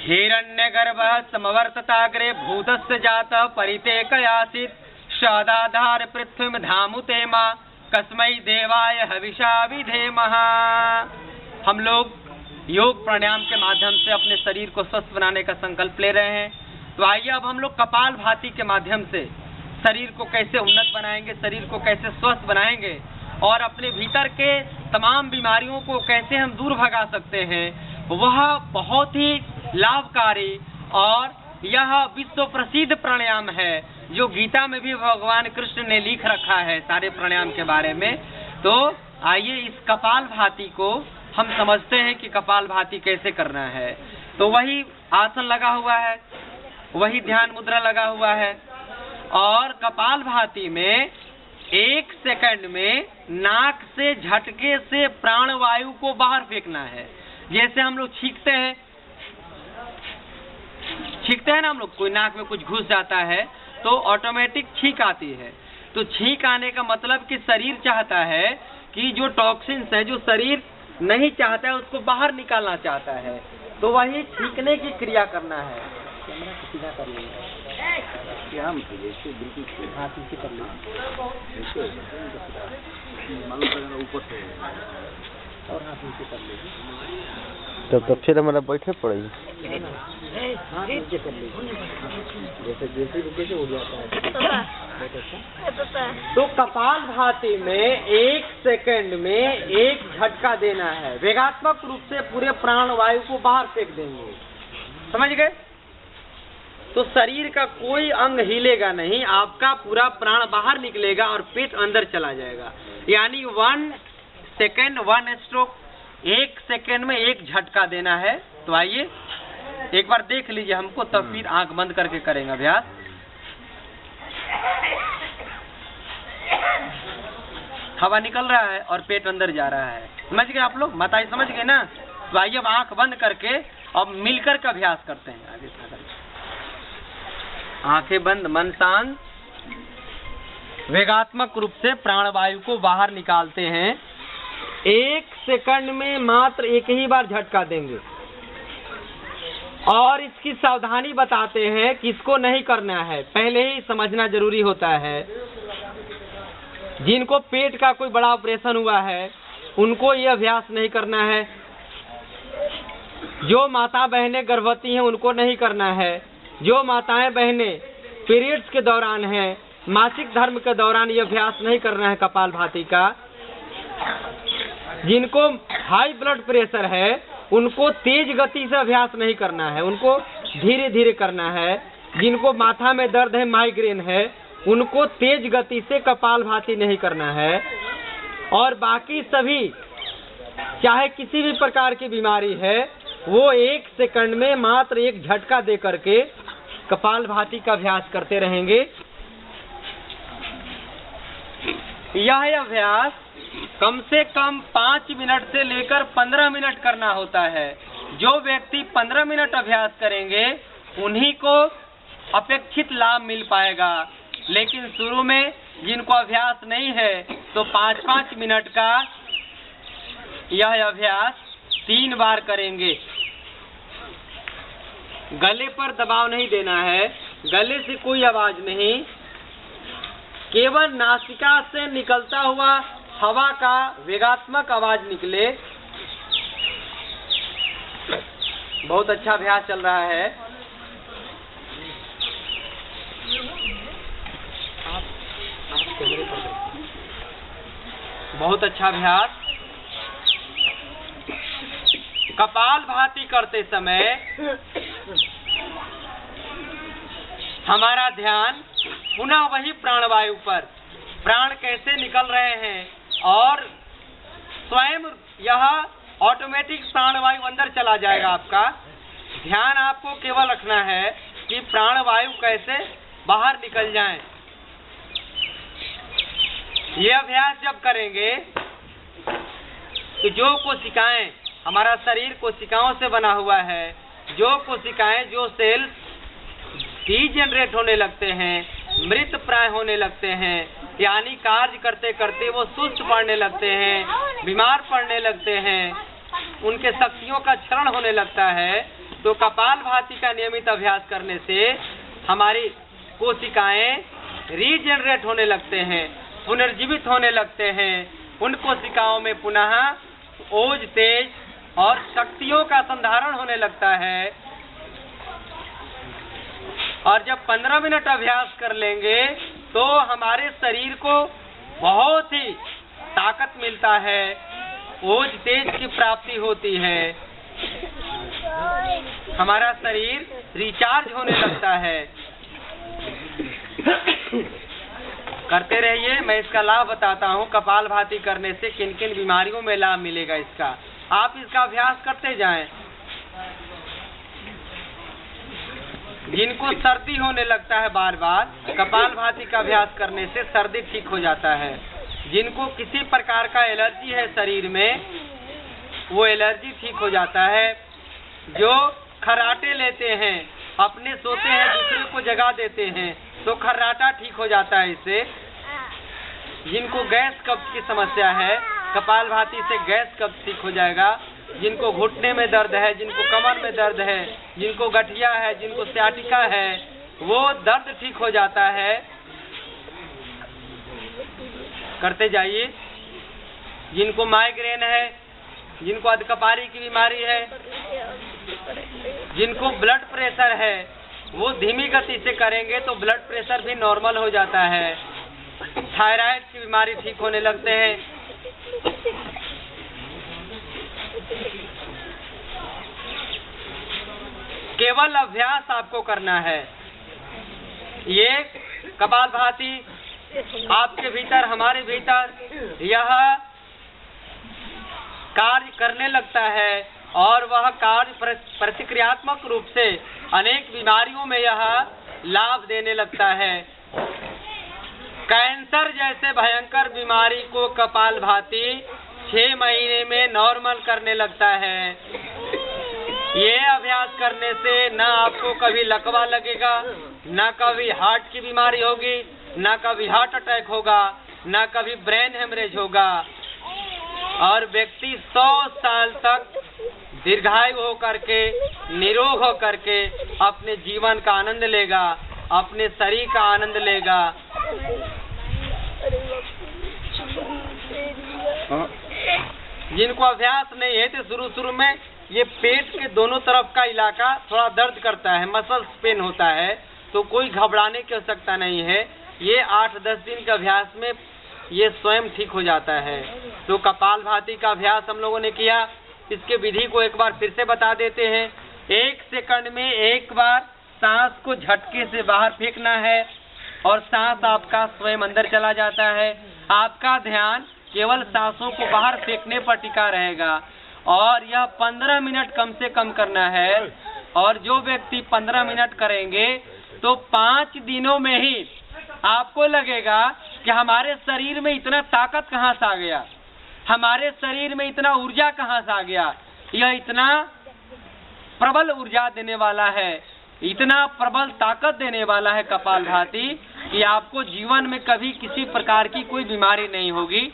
हिरण्यगर्भः समवर्तताग्रे भूतस्य जातः परितेकयासीत् सदाधार पृथ्वीं धामुते मां कस्मै देवाय हविषा विधेमः। हम लोग योग प्राणायाम के माध्यम से अपने शरीर को स्वस्थ बनाने का संकल्प ले रहे हैं। तो आइए अब हम लोग कपालभाति के माध्यम से शरीर को कैसे उन्नत बनाएंगे, शरीर को कैसे स्वस्थ बनाएंगे और अपने भीतर के तमाम बीमारियों को कैसे हम दूर भगा सकते हैं, वह बहुत ही लाभकारी और यह विश्व प्रसिद्ध प्राणायाम है जो गीता में भी भगवान कृष्ण ने लिख रखा है सारे प्राणायाम के बारे में। तो आइए इस कपालभाति को हम समझते हैं कि कपालभाति कैसे करना है। तो वही आसन लगा हुआ है, वही ध्यान मुद्रा लगा हुआ है और कपालभाति में 1 सेकंड में नाक से झटके से प्राणवायु को बाहर फेंकना है। जैसे हम लोग छींकते हैं ना, हम लोग कोई नाक में कुछ घुस जाता है तो ऑटोमेटिक छींक आती है। तो छींक आने का मतलब कि शरीर चाहता है कि जो टॉक्सिन्स है, जो शरीर नहीं चाहता है उसको बाहर निकालना चाहता है, तो वही छींकने की क्रिया करना है। कैमरा सीधा कर लेंगे, और हाथ नीचे कर लीजिए। तब तो फिर हमारा बैठे पड़ेगी। जैसे हो जाता है। तो कपालभाति में 1 सेकंड में 1 झटका देना है, वेगात्मक रूप से पूरे प्राणवायु को बाहर फेंक देंगे। समझ गए? तो शरीर का कोई अंग हिलेगा नहीं, आपका पूरा प्राण बाहर निकलेगा और पेट अंदर चला जाएगा। यानी 1 सेकंड 1 स्ट्रोक, 1 सेकंड में 1 झटका देना है। तो आइए एक बार देख लीजिए हमको, तब फिर आंख बंद करके करेंगे अभ्यास। हवा निकल रहा है और पेट अंदर जा रहा है। समझ गए आप लोग? माताजी समझ गए ना? तो आइए अब आंख बंद करके अब मिलकर का अभ्यास करते हैं। आगे आंखें बंद, मन शांत, वेगात्मक रूप से प्राणवायु को बाहर निकालते हैं। 1 सेकंड में मात्र 1 ही बार झटका देंगे और इसकी सावधानी बताते हैं कि इसको नहीं करना है, पहले ही समझना जरूरी होता है। जिनको पेट का कोई बड़ा ऑपरेशन हुआ है उनको ये अभ्यास नहीं करना है। जो माता बहनें गर्भवती हैं उनको नहीं करना है। जो माताएं बहनें पीरियड्स के दौरान हैं, मासिक धर्म के दौरान ये अभ्यास नहीं करना है कपालभाति का। जिनको हाई ब्लड प्रेशर है उनको तेज गति से अभ्यास नहीं करना है, उनको धीरे धीरे करना है। जिनको माथा में दर्द है, माइग्रेन है, उनको तेज गति से कपालभाति नहीं करना है। और बाकी सभी चाहे किसी भी प्रकार की बीमारी है वो 1 सेकंड में मात्र 1 झटका दे करके कपालभाति का अभ्यास करते रहेंगे। यह अभ्यास कम से कम 5 मिनट से लेकर 15 मिनट करना होता है। जो व्यक्ति 15 मिनट अभ्यास करेंगे उन्हीं को अपेक्षित लाभ मिल पाएगा। लेकिन शुरू में जिनको अभ्यास नहीं है तो 5-5 मिनट का यह अभ्यास 3 बार करेंगे। गले पर दबाव नहीं देना है, गले से कोई आवाज नहीं, केवल नासिका से निकलता हुआ हवा का वेगात्मक आवाज निकले। बहुत अच्छा अभ्यास चल रहा है। बहुत अच्छा अभ्यास। कपालभाति करते समय हमारा ध्यान पुनः वही प्राणवायु पर, प्राण कैसे निकल रहे हैं और स्वयं यह ऑटोमेटिक प्राणवायु अंदर चला जाएगा। आपका ध्यान आपको केवल रखना है कि प्राणवायु कैसे बाहर निकल जाए। ये अभ्यास जब करेंगे तो जो कोशिकाएं, हमारा शरीर कोशिकाओं से बना हुआ है, जो कोशिकाएं, जो सेल्स डीजेनरेट होने लगते हैं, मृत प्राय होने लगते हैं, यानी कार्य करते करते वो सुस्त पड़ने लगते हैं, बीमार पड़ने लगते हैं, उनके शक्तियों का क्षरण होने लगता है, तो कपालभाति का नियमित अभ्यास करने से हमारी कोशिकाएं रीजनरेट होने लगते हैं, पुनर्जीवित होने लगते हैं। उन कोशिकाओं में पुनः ओज, तेज और शक्तियों का संधारण होने लगता है। और जब 15 मिनट अभ्यास कर लेंगे तो हमारे शरीर को बहुत ही ताकत मिलता है, ओज तेज की प्राप्ति होती है, हमारा शरीर रिचार्ज होने लगता है। करते रहिए, मैं इसका लाभ बताता हूँ। कपालभाति करने से किन किन बीमारियों में लाभ मिलेगा इसका, आप इसका अभ्यास करते जाएं। जिनको सर्दी होने लगता है बार बार, कपालभाति का अभ्यास करने से सर्दी ठीक हो जाता है। जिनको किसी प्रकार का एलर्जी है शरीर में, वो एलर्जी ठीक हो जाता है। जो खर्राटे लेते हैं, अपने सोते हैं दूसरे को जगा देते हैं, तो खर्राटा ठीक हो जाता है इससे। जिनको गैस कब्ज की समस्या है, कपालभाति से गैस कब्ज ठीक हो जाएगा। जिनको घुटने में दर्द है, जिनको कमर में दर्द है, जिनको गठिया है, जिनको सियाटिका है, वो दर्द ठीक हो जाता है। करते जाइए। जिनको माइग्रेन है, जिनको अधकपारी की बीमारी है, जिनको ब्लड प्रेशर है, वो धीमी गति से करेंगे तो ब्लड प्रेशर भी नॉर्मल हो जाता है। थायराइड की बीमारी ठीक होने लगते हैं। केवल अभ्यास आपको करना है। ये कपालभाति आपके भीतर, हमारे भीतर यह कार्य करने लगता है और वह कार्य प्रतिक्रियात्मक रूप से अनेक बीमारियों में यह लाभ देने लगता है। कैंसर जैसे भयंकर बीमारी को कपालभाति 6 महीने में नॉर्मल करने लगता है। ये अभ्यास करने से न आपको कभी लकवा लगेगा, न कभी हार्ट की बीमारी होगी, न कभी हार्ट अटैक होगा, न कभी ब्रेन हेमरेज होगा। और व्यक्ति 100 साल तक दीर्घायु होकर के, निरोग होकर के अपने जीवन का आनंद लेगा, अपने शरीर का आनंद लेगा। जिनको अभ्यास नहीं है तो शुरू में ये पेट के दोनों तरफ का इलाका थोड़ा दर्द करता है, मसल्स पेन होता है, तो कोई घबराने की आवश्यकता नहीं है। ये 8-10 दिन के अभ्यास में ये स्वयं ठीक हो जाता है। तो कपालभाति का अभ्यास हम लोगों ने किया। इसके विधि को एक बार फिर से बता देते हैं। 1 सेकंड में 1 बार सांस को झटके से बाहर फेंकना है और सांस आपका स्वयं अंदर चला जाता है। आपका ध्यान केवल सांसों को बाहर फेंकने पर टिका रहेगा और यह 15 मिनट कम से कम करना है। और जो व्यक्ति 15 मिनट करेंगे तो 5 दिनों में ही आपको लगेगा कि हमारे शरीर में इतना ताकत कहाँ से आ गया, हमारे शरीर में इतना ऊर्जा कहाँ से आ गया। यह इतना प्रबल ऊर्जा देने वाला है, इतना प्रबल ताकत देने वाला है कपालभाति कि आपको जीवन में कभी किसी प्रकार की कोई बीमारी नहीं होगी।